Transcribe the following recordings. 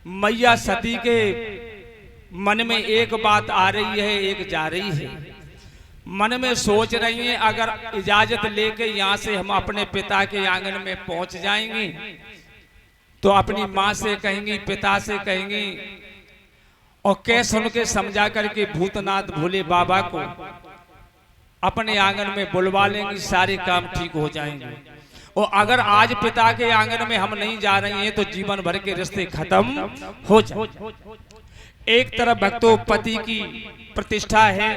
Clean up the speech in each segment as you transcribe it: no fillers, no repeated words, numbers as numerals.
मैया सती के मन में एक बात आ रही है, एक जा रही है। मन में सोच रही है अगर इजाजत लेके यहाँ से हम अपने पिता के आंगन में पहुंच जाएंगे तो अपनी माँ से कहेंगी, पिता से कहेंगी और कह सुन के समझा करके भूतनाथ भोले बाबा को अपने आंगन में बुलवा लेंगी, सारे काम ठीक हो जाएंगे। और अगर आज पिता के आंगन में हम नहीं जा रहे हैं तो जीवन भर के रिश्ते खत्म हो जाए। एक तरफ भक्तों पति की प्रतिष्ठा है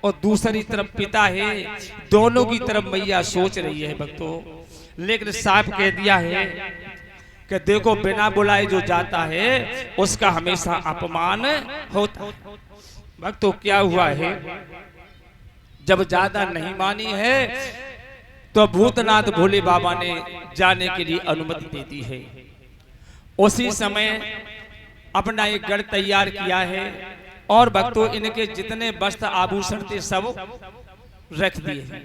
और दूसरी तरफ पिता है, दोनों की तरफ मैया सोच रही है भक्तों। लेकिन साफ कह दिया है कि देखो बिना बुलाए जो जाता है उसका हमेशा अपमान होता है। भक्तों क्या हुआ है, जब ज्यादा नहीं मानी है तो भूतनाथ भोले बाबा ने जाने के लिए अनुमति दे दी है। उसी समय अपना एक गढ़ तैयार किया है और भक्तों इनके जितने वस्त्र आभूषण थे सब रख दिए हैं,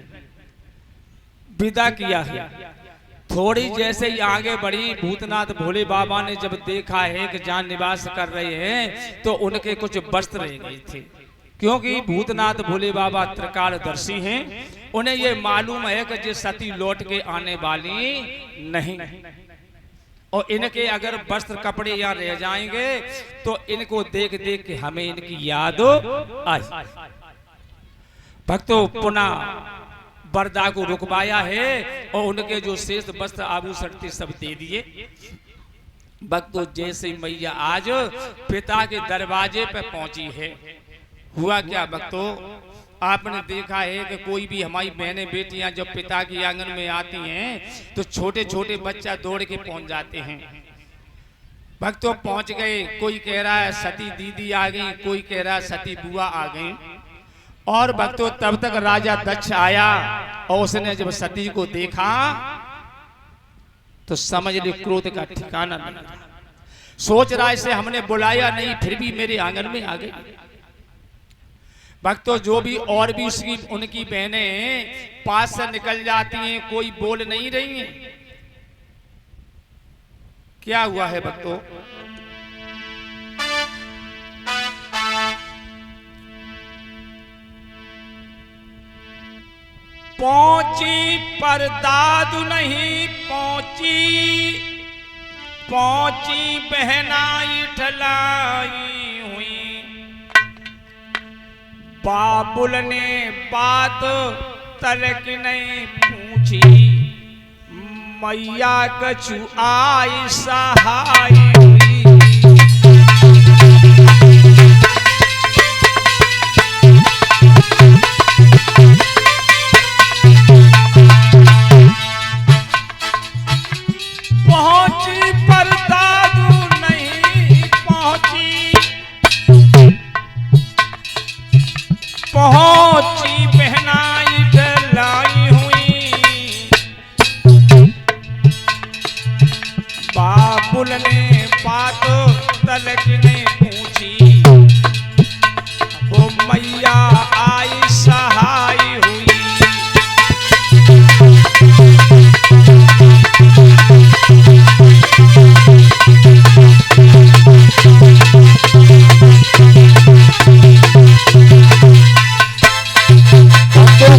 विदा किया है। थोड़ी जैसे ही आगे बढ़ी, भूतनाथ भोले बाबा ने जब देखा है कि जहाँ निवास कर रहे हैं तो उनके कुछ वस्त्र रह गए थे, क्योंकि भूतनाथ भोले बाबा त्रिकालदर्शी हैं। उन्हें ये मालूम है कि ये सती लौट के आने वाली नहीं, और इनके अगर वस्त्र कपड़े यहाँ रह जाएंगे तो इनको देख देख के हमें इनकी याद आई। भक्तों पुनः बरदा को रुकवाया है और उनके जो शेष वस्त्र आभूषण थे सब दे दिए। भक्तों जैसे मैया आज पिता के दरवाजे पे पहुंची है, हुआ क्या भक्तों, आपने देखा है कि कोई भी हमारी बहनें बेटियां जब पिता के आंगन में आती हैं तो छोटे छोटे बच्चा दौड़ के पहुंच जाते हैं। भक्तों पहुंच गए, कोई कह रहा है सती दीदी आ गई, कोई कह रहा है सती बुआ आ गई। और भक्तों तब तक राजा दक्ष आया और उसने जब सती को देखा तो समझ ले क्रोध का ठिकाना नहीं। सोच रहा है इसे हमने बुलाया नहीं फिर भी मेरे आंगन में आ गई। भक्तों जो भी और भी उसकी उनकी बहनें पास से निकल जाती हैं, कोई बोल नहीं रही हैं। क्या हुआ है भक्तों, पहुंची पर दादू नहीं पहुंची, पहुंची बहनाई ठलाई हुई। बाबुल ने बात तलक नहीं पूछी, मैया कछु आई सहाय हुई। पहुंची पर दादू नहीं पहुंची, पहुंची बहनाई ठलाई हुई। बाबुल ने बात तलक ने पूछी, वो मैया आई सहाय हुई।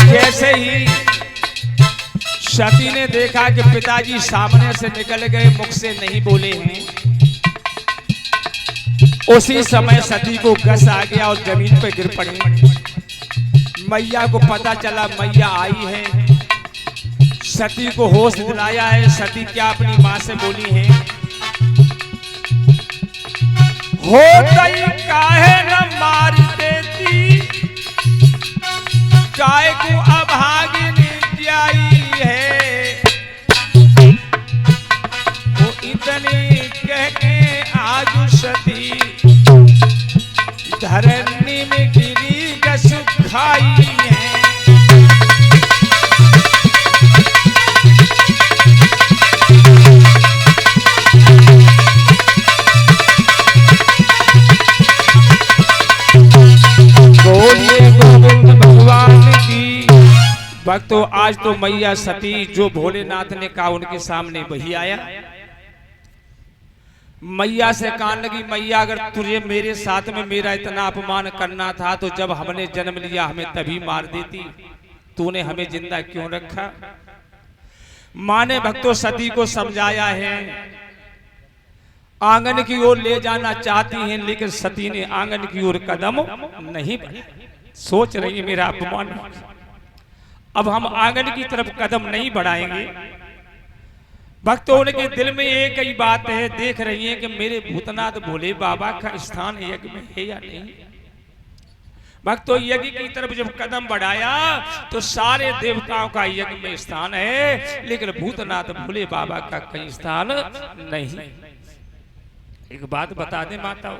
जैसे ही सती ने देखा कि पिताजी सामने से निकल गए, मुख से नहीं बोले हैं, उसी समय सती को गस आ गया और जमीन पर गिर पड़ी। मैया को पता चला मैया आई है, सती को होश दिलाया है। सती क्या अपनी माँ से बोली है, होतई काहे न मार देती, काय को अभागिनी जाई है। वो इतनी कह के आज सती धरनी में गिरी गस खाई है। भक्तों आज तो मैया सती जो भोलेनाथ ने कहा उनके सामने वही आया। मैया से कहने लगी, मैया अगर तुझे मेरे साथ में मेरा इतना अपमान करना था तो जब हमने जन्म लिया हमें तभी मार देती, तूने हमें जिंदा क्यों रखा। माँ ने भक्तों सती को समझाया है, आंगन की ओर ले जाना चाहती हैं लेकिन सती ने आंगन की ओर कदम नहीं बढ़ाया। सोच रही है मेरा अपमान, अब हम आंगन की तरफ कदम नहीं बढ़ाएंगे। भक्तों उनके दिल में एक ही बात है, देख रही है कि मेरे भूतनाथ भोले बाबा का स्थान यज्ञ में है या नहीं। भक्तों यज्ञ की तरफ जब कदम बढ़ाया तो सारे देवताओं का यज्ञ में स्थान है लेकिन भूतनाथ भोले बाबा का कहीं स्थान नहीं। एक बात बता दें माताओं,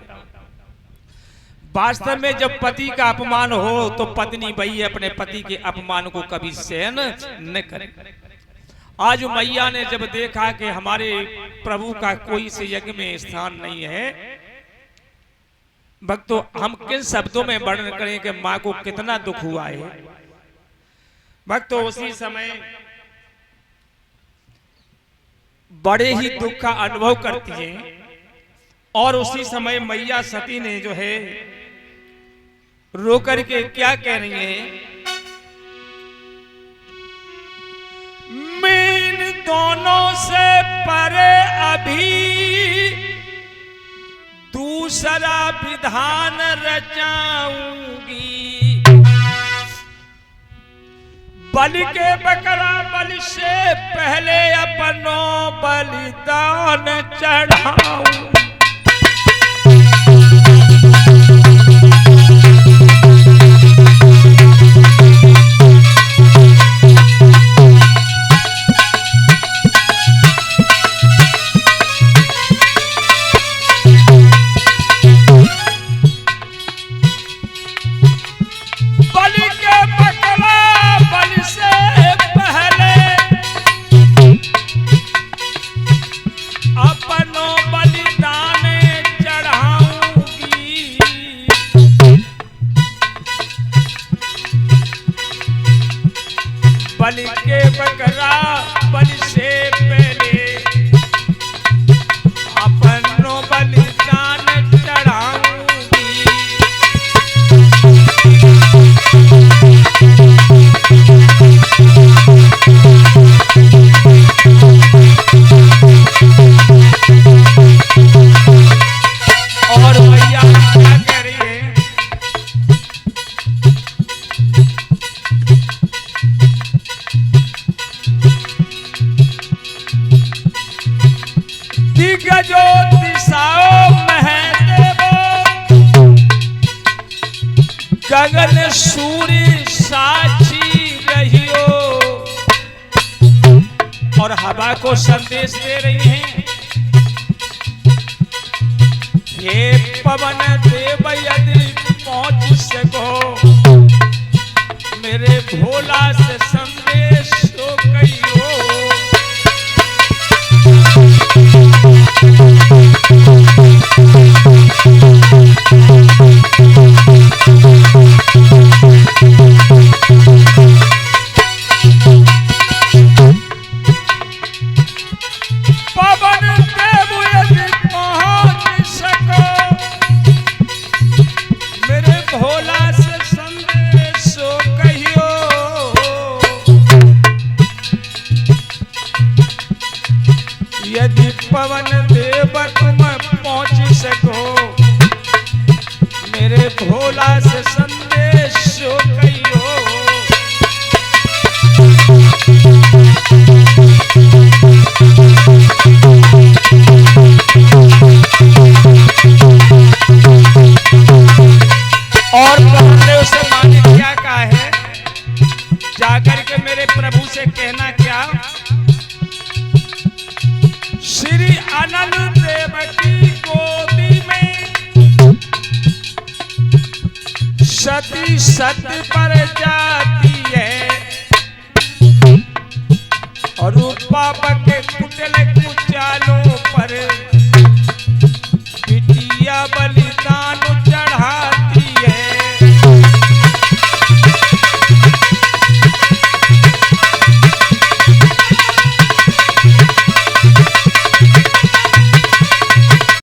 वास्तव में जब पति का अपमान हो तो पत्नी वही अपने पति के अपमान को कभी सहन न करे। आज मैया ने जब देखा कि हमारे प्रभु का कोई से यज्ञ में स्थान नहीं है, भक्तों हम किन शब्दों में वर्णन करें कि माँ को कितना दुख हुआ है। भक्तों उसी समय बड़े ही दुख का अनुभव करती हैं और उसी समय मैया सती ने जो है रो करके क्या कह रही हैं, मैं इन दोनों से परे अभी दूसरा विधान रचाऊंगी। बलि के बकरा बलि से पहले अपनों बलिदान चढ़ाऊं। बलि के बकरा बलि से पहले अपनों बलिदान चढ़ाऊंगी। और भैया क्या कह रही है, दिग्गजो दिशाओं महदेवो गगन सूर्य साक्षी रहियो। और हवा को संदेश दे रही हैं, ये पवन देव यदि पहुंच सको मेरे भोला से संदेश तो कहियो। पवन देव यदि पहुंच सको मेरे भोला से संदेश कहियो। यदि पवन देव तुम पहुंच सको मेरे भोला से संदेश कहियो। और कहने उसे माने क्या कहा है, जाकर के मेरे प्रभु से कहना क्या, श्री आनंद देव की गोदी में सती सत पर जाती है और रूपा के कुटल कुचालों पर